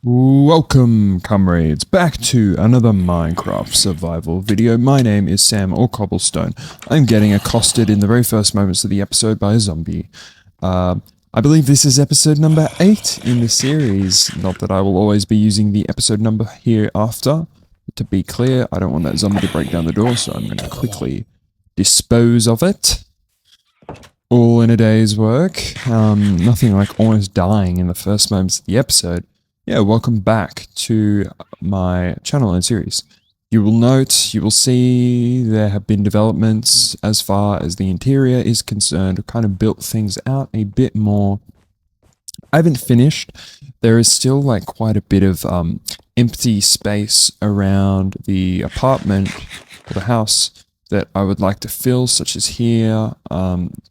Welcome, comrades, back to another Minecraft survival video. My name is Sam or Cobblestone. I'm getting accosted in the very first moments of the episode by a zombie. I believe this is episode number 8 in the series. Not that I will always be using the episode number hereafter. To be clear, I don't want that zombie to break down the door, so I'm going to quickly dispose of it. All in a day's work. Nothing like almost dying in the first moments of the episode. Yeah, welcome back to my channel and series. You will see there have been developments as far as the interior is concerned. I've kind of built things out a bit more. I haven't finished. There is still like quite a bit of empty space around the apartment or the house that I would like to fill, such as here.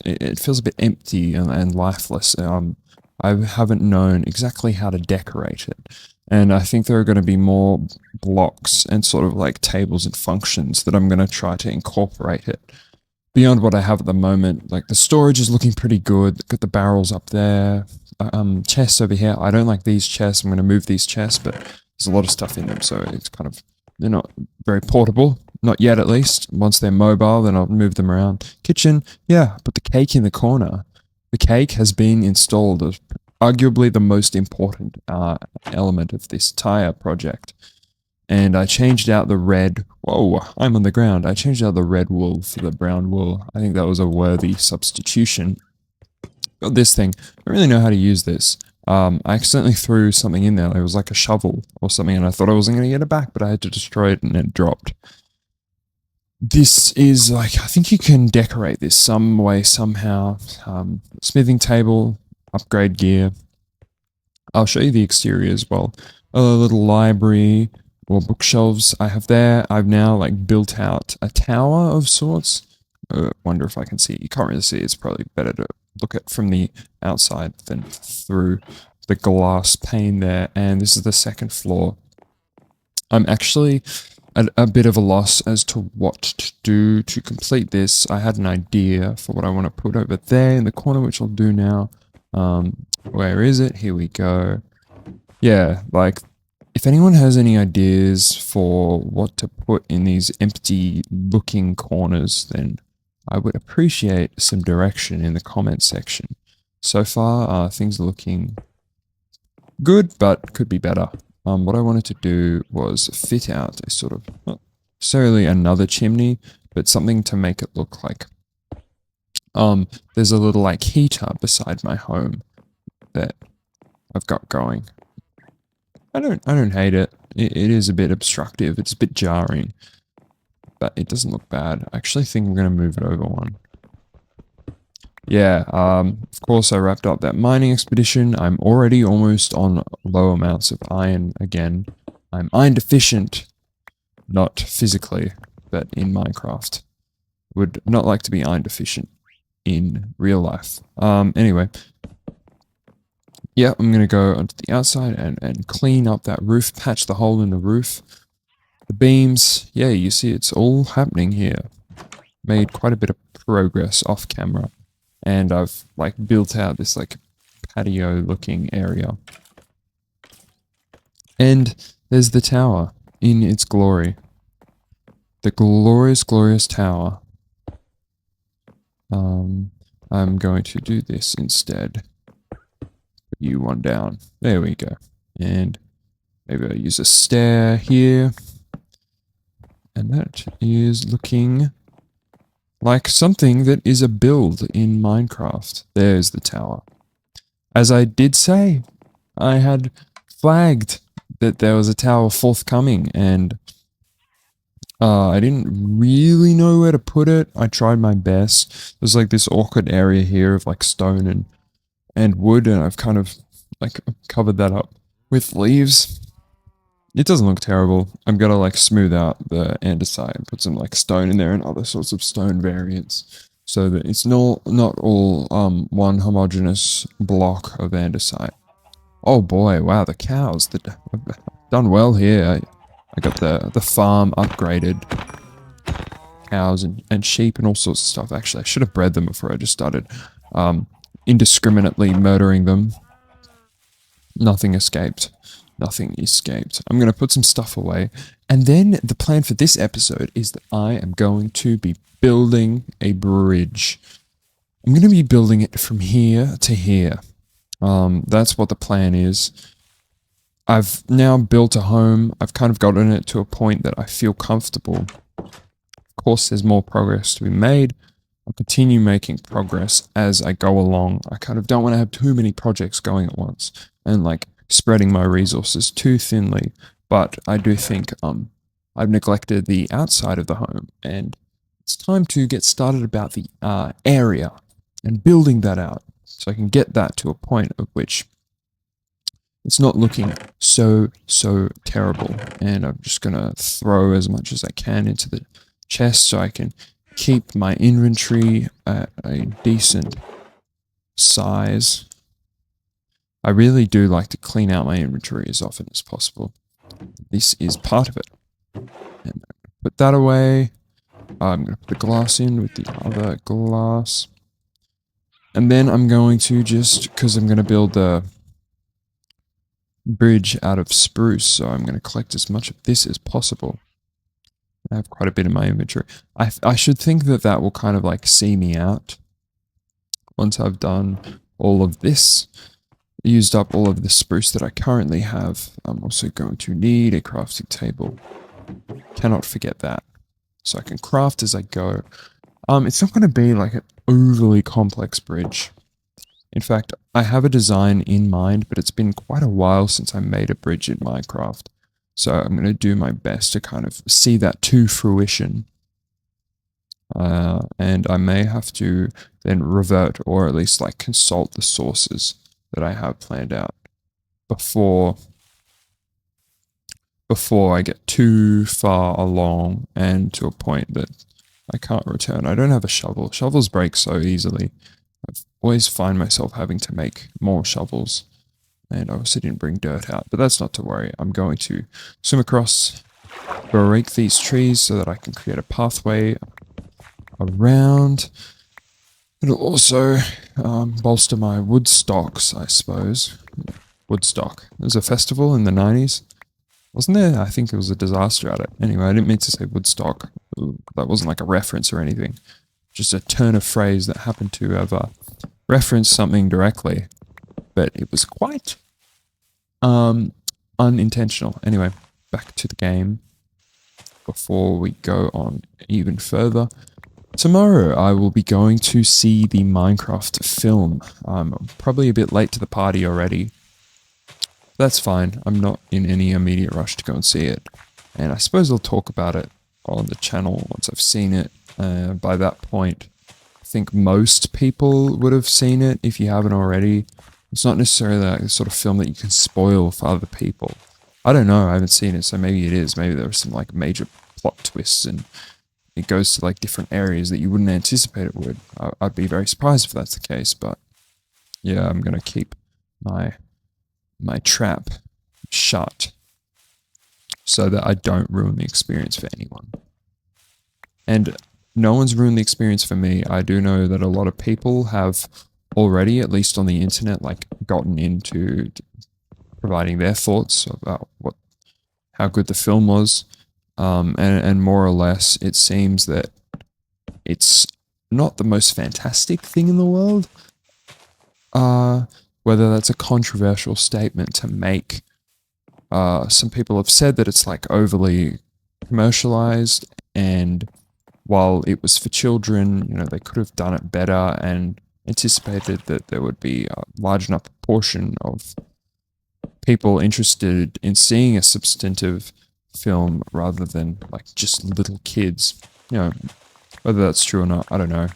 It feels a bit empty and lifeless. I haven't known exactly how to decorate it. And I think there are going to be more blocks and sort of like tables and functions that I'm going to try to incorporate it beyond what I have at the moment. Like the storage is looking pretty good. Got the barrels up there. Chests over here. I don't like these chests. I'm going to move these chests, but there's a lot of stuff in them. So it's kind of, they're not very portable. Not yet, at least. Once they're mobile, then I'll move them around. Kitchen. Yeah, put the cake in the corner. The cake has been installed as arguably the most important element of this entire project. And I changed out the red... Whoa, I'm on the ground. I changed out the red wool for the brown wool. I think that was a worthy substitution. Got this thing. I don't really know how to use this. I accidentally threw something in there. It was like a shovel or something, and I thought I wasn't going to get it back, but I had to destroy it, and it dropped. This is like, I think you can decorate this some way, somehow. Smithing table, upgrade gear. I'll show you the exterior as well. A little library or bookshelves I have there. I've now like built out a tower of sorts. Wonder if I can see it. You can't really see it. It's probably better to look at from the outside than through the glass pane there. And this is the second floor. I'm actually at a bit of a loss as to what to do to complete this. I had an idea for what I want to put over there in the corner, which I'll do now. Where is it? Here we go. Yeah, like, if anyone has any ideas for what to put in these empty looking corners, then I would appreciate some direction in the comment section. So far, things are looking good, but could be better. What I wanted to do was fit out a sort of, not necessarily another chimney, but something to make it look like, there's a little like heater beside my home that I've got going. I don't hate it. It is a bit obstructive. It's a bit jarring, but it doesn't look bad. I actually think I'm going to move it over one. Yeah, of course I wrapped up that mining expedition. I'm already almost on low amounts of iron again. I'm iron deficient, not physically, but in Minecraft. Would not like to be iron deficient in real life. Anyway. Yeah, I'm going to go onto the outside and clean up that roof, patch the hole in the roof. The beams, yeah, you see it's all happening here. Made quite a bit of progress off camera. And I've like built out this like patio looking area. And there's the tower in its glory. The glorious, glorious tower. I'm going to do this instead. Put you one down. There we go. And maybe I'll use a stair here. And that is looking like something that is a build in Minecraft. There's the tower. As I did say, I had flagged that there was a tower forthcoming, and I didn't really know where to put it. I tried my best. There's like this awkward area here of like stone and wood, and I've kind of like covered that up with leaves. It doesn't look terrible. I'm gonna like smooth out the andesite and put some like stone in there and other sorts of stone variants, so that it's not all one homogeneous block of andesite. Oh boy, wow, the cows, I've done well here. I got the farm upgraded. Cows and sheep and all sorts of stuff. Actually, I should have bred them before I just started indiscriminately murdering them. Nothing escaped. Nothing escaped. I'm going to put some stuff away. And then the plan for this episode is that I am going to be building a bridge. I'm going to be building it from here to here. That's what the plan is. I've now built a home. I've kind of gotten it to a point that I feel comfortable. Of course, there's more progress to be made. I'll continue making progress as I go along. I kind of don't want to have too many projects going at once and like spreading my resources too thinly. But I do think I've neglected the outside of the home, and it's time to get started about the area and building that out so I can get that to a point of which it's not looking so terrible. And I'm just going to throw as much as I can into the chest so I can keep my inventory at a decent size. I really do like to clean out my inventory as often as possible. This is part of it. And put that away. I'm going to put the glass in with the other glass. And then I'm going to because I'm going to build the bridge out of spruce, so I'm going to collect as much of this as possible. I have quite a bit in my inventory. I should think that will kind of like see me out. Once I've done all of this, used up all of the spruce that I currently have, I'm also going to need a crafting table. Cannot forget that. So I can craft as I go. It's not going to be like an overly complex bridge. In fact, I have a design in mind, but it's been quite a while since I made a bridge in Minecraft. So I'm going to do my best to kind of see that to fruition. And I may have to then revert, or at least like consult the sources that I have planned out before I get too far along and to a point that I can't return. I don't have a shovel. Shovels break so easily. I always find myself having to make more shovels. And I also didn't bring dirt out, but that's not to worry. I'm going to swim across, break these trees so that I can create a pathway around. It'll also bolster my wood stocks, I suppose. Woodstock. There's a festival in the 90s. Wasn't there? I think it was a disaster at it. Anyway, I didn't mean to say Woodstock. That wasn't like a reference or anything. Just a turn of phrase that happened to have referenced something directly. But it was quite unintentional. Anyway, back to the game. Before we go on even further, tomorrow I will be going to see the Minecraft film. I'm probably a bit late to the party already. That's fine. I'm not in any immediate rush to go and see it. And I suppose I'll talk about it on the channel once I've seen it. By that point, I think most people would have seen it if you haven't already. It's not necessarily like the sort of film that you can spoil for other people. I don't know. I haven't seen it, so maybe it is. Maybe there are some like major plot twists and it goes to like different areas that you wouldn't anticipate it would. I'd be very surprised if that's the case, but yeah, I'm going to keep my trap shut so that I don't ruin the experience for anyone. And no one's ruined the experience for me. I do know that a lot of people have already, at least on the internet, like gotten into providing their thoughts about how good the film was. And more or less, it seems that it's not the most fantastic thing in the world. Whether that's a controversial statement to make. Some people have said that it's like overly commercialized, and while it was for children, you know, they could have done it better and anticipated that there would be a large enough proportion of people interested in seeing a substantive film rather than like just little kids. You know, whether that's true or not, I don't know.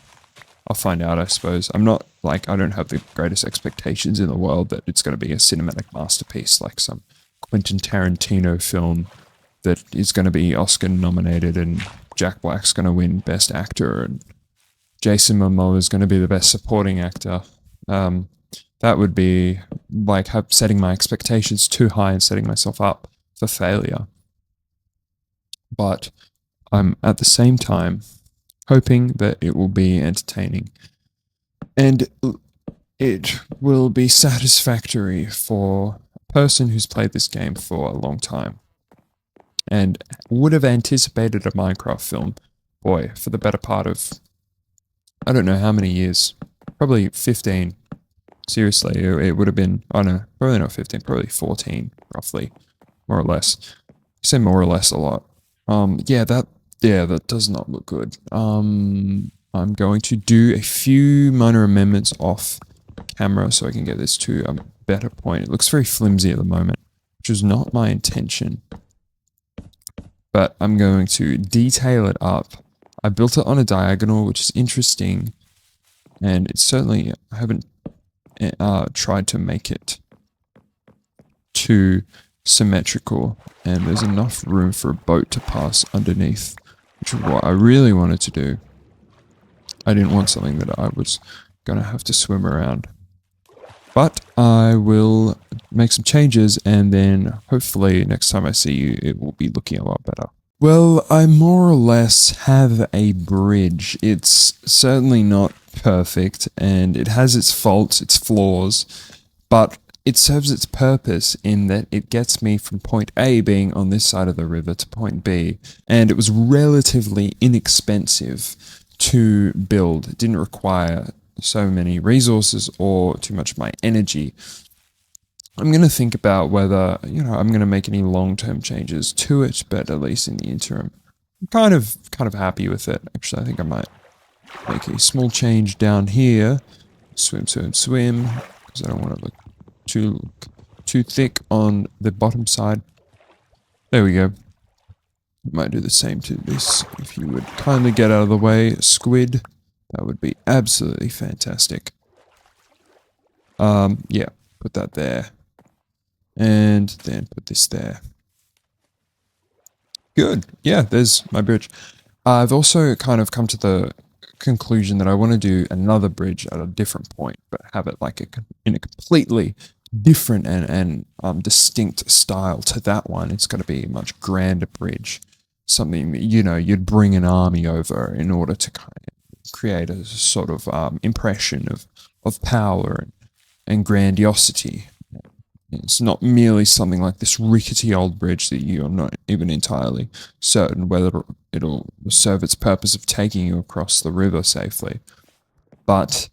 I'll find out, I suppose. I don't have the greatest expectations in the world that it's going to be a cinematic masterpiece like some Quentin Tarantino film that is going to be Oscar nominated and Jack Black's going to win Best Actor and Jason Momoa is going to be the Best Supporting Actor. That would be like setting my expectations too high and setting myself up for failure. But I'm at the same time hoping that it will be entertaining and it will be satisfactory for a person who's played this game for a long time and would have anticipated a Minecraft film, boy, for the better part of, I don't know how many years, probably 15. Seriously, it would have been, I don't know, probably not 15, probably 14, roughly, more or less. I say more or less a lot. Yeah, that does not look good. I'm going to do a few minor amendments off camera so I can get this to a better point. It looks very flimsy at the moment, which is not my intention. But I'm going to detail it up. I built it on a diagonal, which is interesting, and it's certainly, I haven't tried to make it too symmetrical, and there's enough room for a boat to pass underneath, which is what I really wanted to do. I didn't want something that I was going to have to swim around. But I will make some changes, and then hopefully next time I see you, it will be looking a lot better. Well, I more or less have a bridge. It's certainly not perfect, and it has its faults, its flaws, but it serves its purpose in that it gets me from point A, being on this side of the river, to point B, and it was relatively inexpensive to build. It didn't require so many resources or too much of my energy. I'm going to think about whether, I'm going to make any long-term changes to it, but at least in the interim, I'm kind of happy with it. Actually, I think I might make a small change down here. Swim, because I don't want to look too thick on the bottom side. There we go. Might do the same to this. If you would kindly get out of the way, squid. That would be absolutely fantastic. Yeah, put that there. And then put this there. Good. Yeah, there's my bridge. I've also kind of come to the conclusion that I want to do another bridge at a different point, but have it like in a completely different and distinct style to that one. It's got to be a much grander bridge. Something that, you'd bring an army over in order to kind of create a sort of impression of power and grandiosity. It's not merely something like this rickety old bridge that you're not even entirely certain whether it'll serve its purpose of taking you across the river safely. But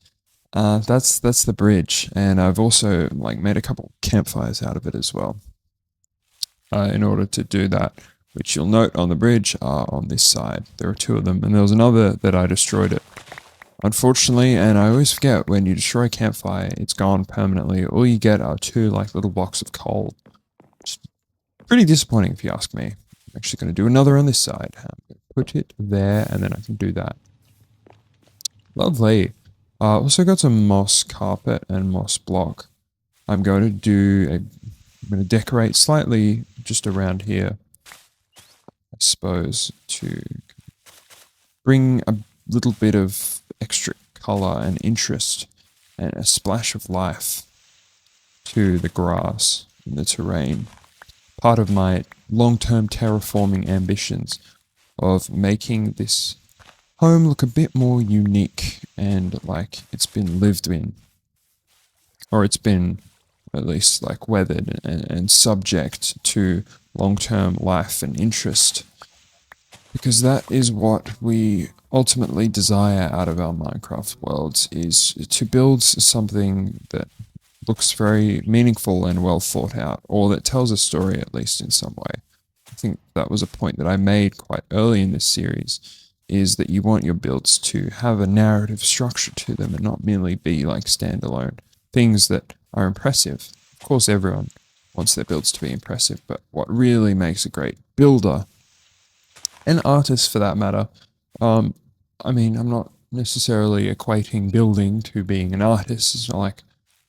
that's the bridge, and I've also made a couple campfires out of it as well. In order to do that, which you'll note on the bridge are on this side. There are two of them, and there was another that I destroyed it. Unfortunately, and I always forget, when you destroy a campfire, it's gone permanently. All you get are two little blocks of coal. It's pretty disappointing if you ask me. I'm actually going to do another on this side. I'm going to put it there, and then I can do that. Lovely. Also got some moss carpet and moss block. I'm going to decorate slightly just around here, I suppose, to bring a little bit of extra color and interest and a splash of life to the grass and the terrain. Part of my long-term terraforming ambitions of making this home look a bit more unique and like it's been lived in, or it's been at least weathered and subject to long-term life and interest, because that is what we ultimately desire out of our Minecraft worlds, is to build something that looks very meaningful and well thought out, or that tells a story at least in some way. I think that was a point that I made quite early in this series, is that you want your builds to have a narrative structure to them and not merely be standalone things that are impressive. Of course, everyone wants their builds to be impressive, but what really makes a great builder, and artist for that matter, I'm not necessarily equating building to being an artist. It's not like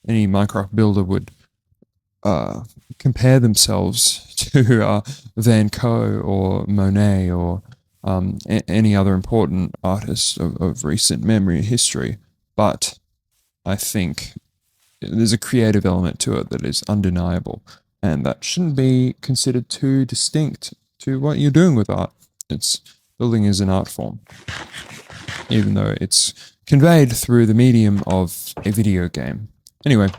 any Minecraft builder would compare themselves to Van Gogh or Monet or any other important artist of recent memory history. But I think there's a creative element to it that is undeniable, and that shouldn't be considered too distinct to what you're doing with art. Building is an art form, even though it's conveyed through the medium of a video game. Anyway,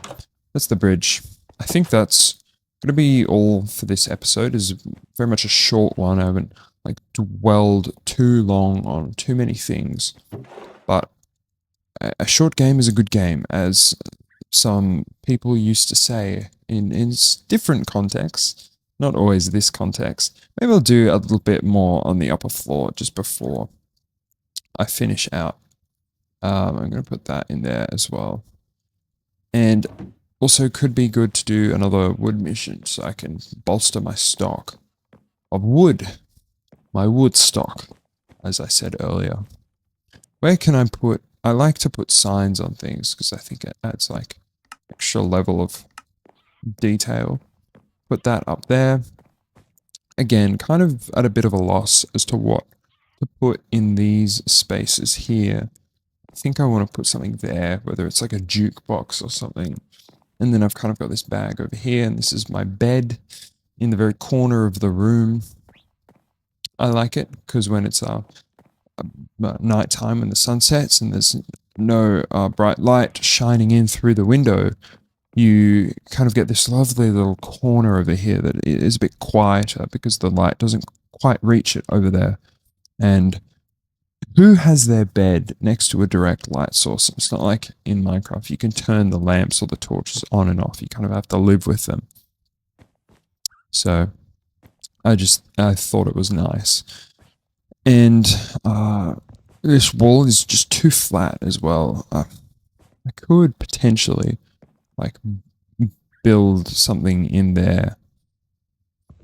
that's the bridge. I think that's going to be all for this episode. Is very much a short one. I haven't like dwelled too long on too many things, but a short game is a good game, as some people used to say in different contexts, not always this context. Maybe I'll do a little bit more on the upper floor just before I finish out. I'm going to put that in there as well. And also could be good to do another wood mission so I can bolster my stock of wood. My wood stock, as I said earlier. Where can I put... I like to put signs on things because I think it adds like extra level of detail. Put that up there. Again, kind of at a bit of a loss as to what to put in these spaces here. I think I want to put something there, whether it's like a jukebox or something. And then I've kind of got this bag over here, and this is my bed in the very corner of the room. I like it because when it's nighttime and the sun sets and there's no bright light shining in through the window, you kind of get this lovely little corner over here that is a bit quieter because the light doesn't quite reach it over there. And who has their bed next to a direct light source? It's not like in Minecraft you can turn the lamps or the torches on and off. You kind of have to live with them. So I thought it was nice. And this wall is just too flat as well. I could potentially like build something in there.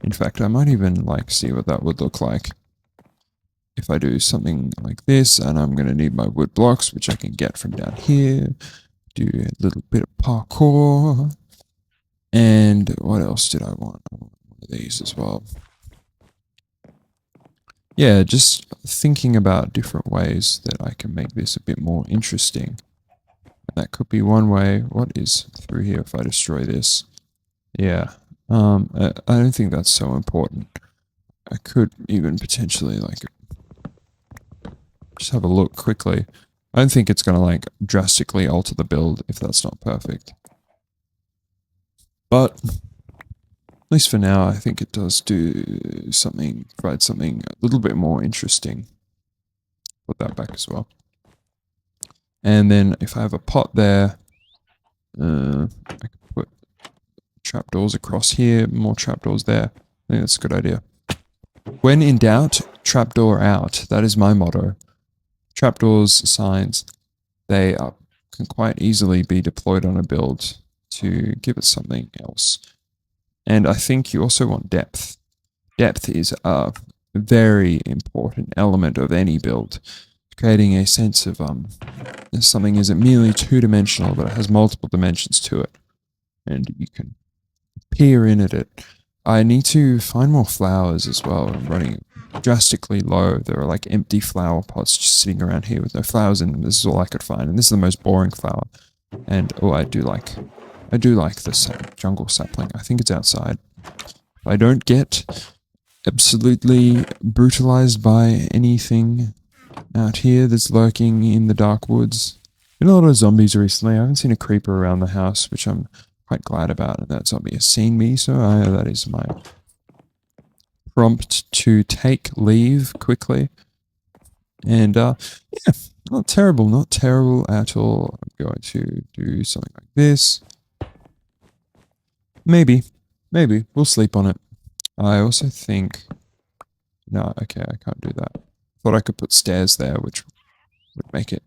In fact, I might even like see what that would look like if I do something like this. And I'm going to need my wood blocks, which I can get from down here. Do a little bit of parkour. And what else did I want? I want one of these as well. Yeah, just thinking about different ways that I can make this a bit more interesting. And that could be one way. What is through here if I destroy this? Yeah, I don't think that's so important. I could even potentially like just have a look quickly. I don't think it's going to like drastically alter the build if that's not perfect. But at least for now, I think it does do something, provide something a little bit more interesting. Put that back as well. And then if I have a pot there, I can put trapdoors across here, more trapdoors there. I think that's a good idea. When in doubt, trapdoor out. That is my motto. Trapdoors, signs, they can quite easily be deployed on a build to give it something else. And I think you also want depth. Depth is a very important element of any build. Creating a sense of something isn't merely two-dimensional, but it has multiple dimensions to it. And you can peer in at it. I need to find more flowers as well. I'm running drastically low. There are like empty flower pots just sitting around here with no flowers in them. This is all I could find. And this is the most boring flower. And oh, I do like the jungle sapling. I think it's outside. If I don't get absolutely brutalized by anything out here that's lurking in the dark woods. Been a lot of zombies recently. I haven't seen a creeper around the house, which I'm quite glad about. And that zombie has seen me, so that is my prompt to take leave quickly. And yeah, not terrible at all. I'm going to do something like this. Maybe. We'll sleep on it. I also think... No, okay, I can't do that. Thought I could put stairs there, which would make it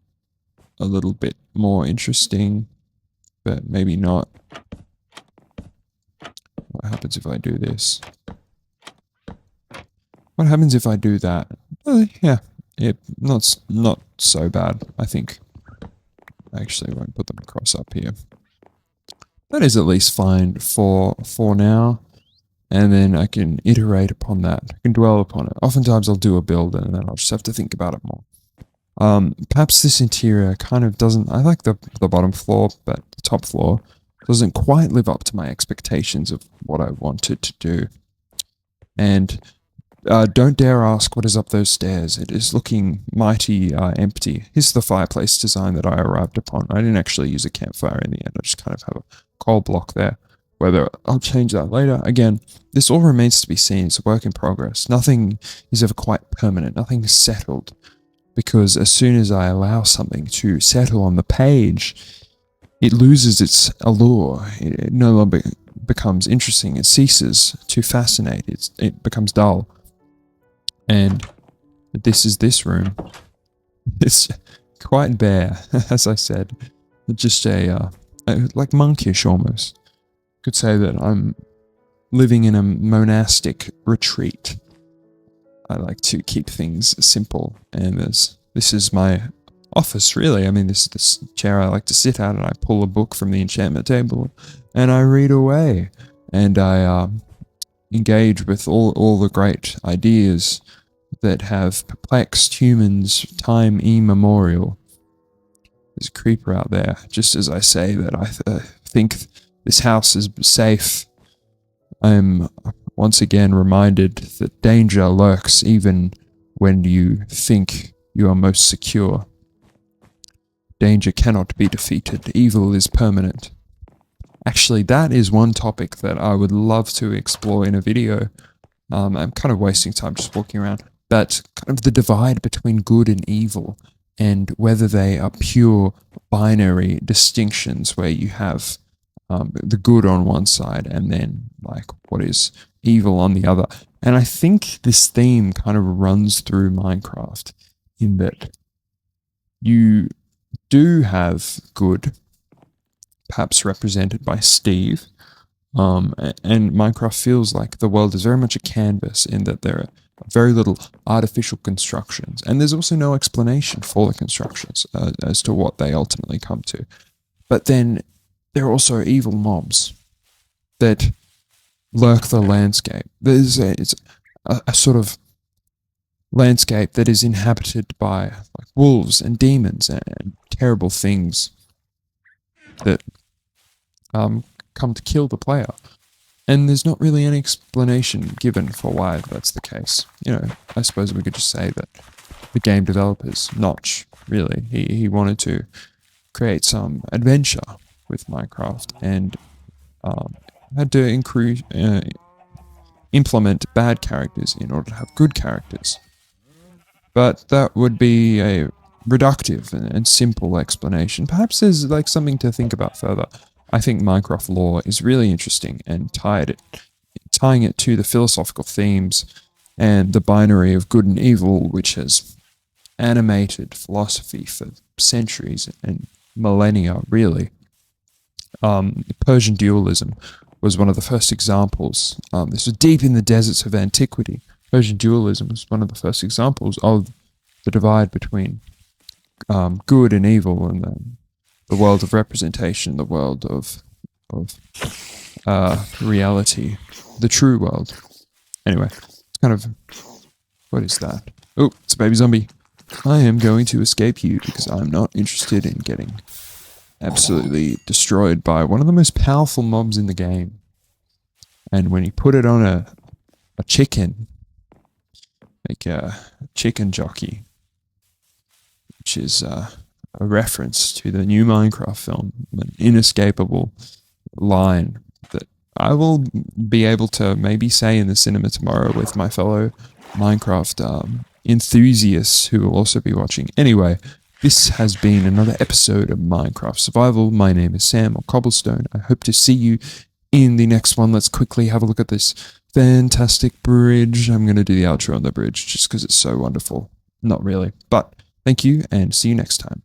a little bit more interesting, but maybe not. What happens if I do this? What happens if I do that? Yeah, not so bad, I think. I actually won't put them across up here. That is at least fine for now. And then I can iterate upon that. I can dwell upon it. Oftentimes I'll do a build and then I'll just have to think about it more. Perhaps this interior kind of doesn't... I like the bottom floor, but the top floor doesn't quite live up to my expectations of what I wanted to do. And don't dare ask what is up those stairs. It is looking mighty empty. Here's the fireplace design that I arrived upon. I didn't actually use a campfire in the end. I just kind of have a coal block there. Whether I'll change that later. Again, this all remains to be seen. It's a work in progress. Nothing is ever quite permanent. Nothing is settled. Because as soon as I allow something to settle on the page, it loses its allure. It no longer becomes interesting. It ceases to fascinate. It becomes dull. And this is this room. It's quite bare, as I said. Just like monkish almost. Could say that I'm living in a monastic retreat. I like to keep things simple, and this is my office, really. I mean, this is the chair I like to sit at, and I pull a book from the enchantment table, and I read away, and I engage with all the great ideas that have perplexed humans time immemorial. There's a creeper out there, just as I say that I think this house is safe. I'm once again reminded that danger lurks even when you think you are most secure. Danger cannot be defeated. Evil is permanent. Actually, that is one topic that I would love to explore in a video. I'm kind of wasting time just walking around. But kind of the divide between good and evil, and whether they are pure binary distinctions where you have the good on one side and then like what is evil on the other. And I think this theme kind of runs through Minecraft in that you do have good, perhaps represented by Steve, and Minecraft feels like the world is very much a canvas in that there are very little artificial constructions, and there's also no explanation for the constructions as to what they ultimately come to. But then there are also evil mobs that lurk the landscape. It's a sort of landscape that is inhabited by like wolves and demons and terrible things that come to kill the player. And there's not really any explanation given for why that's the case. You know, I suppose we could just say that the game developers, Notch, really, he wanted to create some adventure with Minecraft and had to implement bad characters in order to have good characters. But that would be a reductive and simple explanation. Perhaps there's like something to think about further. I think Minecraft lore is really interesting, and tying it to the philosophical themes and the binary of good and evil, which has animated philosophy for centuries and millennia, really. Persian dualism was one of the first examples. This was deep in the deserts of antiquity. Persian dualism was one of the first examples of the divide between good and evil, and the world of representation, the world of reality, the true world. Anyway, it's kind of, what is that? Oh, it's a baby zombie. I am going to escape you because I'm not interested in getting absolutely destroyed by one of the most powerful mobs in the game. And when you put it on a chicken, like a chicken jockey, which is a reference to the new Minecraft film, an inescapable line that I will be able to maybe say in the cinema tomorrow with my fellow Minecraft enthusiasts who will also be watching. Anyway, this has been another episode of Minecraft Survival. My name is Sam or Cobblestone. I hope to see you in the next one. Let's quickly have a look at this fantastic bridge. I'm going to do the outro on the bridge just because it's so wonderful. Not really, but thank you and see you next time.